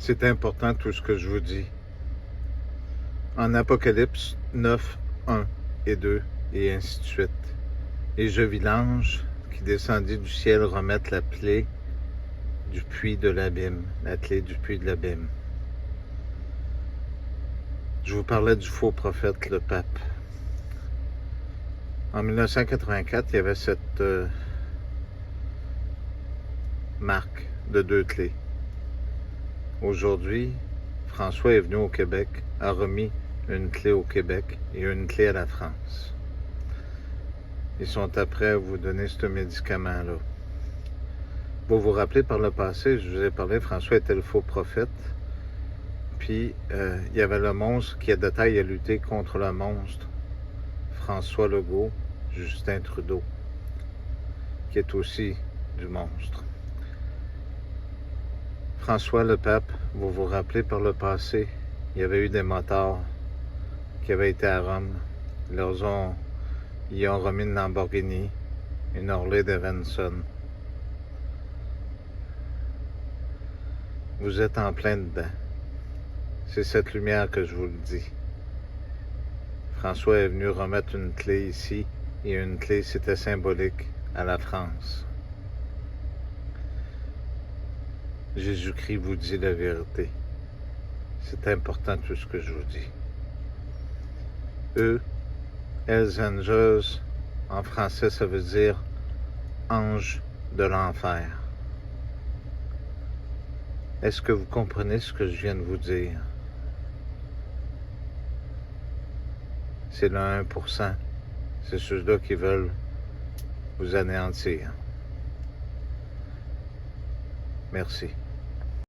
C'est important tout ce que je vous dis. En Apocalypse 9, 1 et 2, et ainsi de suite. Et je vis l'ange qui descendit du ciel remettre la clé du puits de l'abîme, la clé du puits de l'abîme. Je vous parlais du faux prophète, le pape. En 1984, il y avait cette marque de 2 clés. Aujourd'hui, François est venu au Québec, a remis une clé au Québec et une clé à la France. Ils sont prêts à vous donner ce médicament-là. Vous vous rappelez, par le passé, je vous ai parlé, François était le faux prophète. Puis, il y avait le monstre qui a de taille à lutter contre le monstre. François Legault, Justin Trudeau, qui est aussi du monstre. François le pape, vous vous rappelez, par le passé, il y avait eu des motards qui avaient été à Rome. Ils ont remis une Lamborghini, une Harley Davidson. Vous êtes en plein dedans. C'est cette lumière que je vous le dis. François est venu remettre une clé ici, et une clé, c'était symbolique, à la France. Jésus-Christ vous dit la vérité. C'est important tout ce que je vous dis. Hells Angels, en français, ça veut dire ange de l'enfer. Est-ce que vous comprenez ce que je viens de vous dire? C'est le 1%. C'est ceux-là qui veulent vous anéantir. Merci.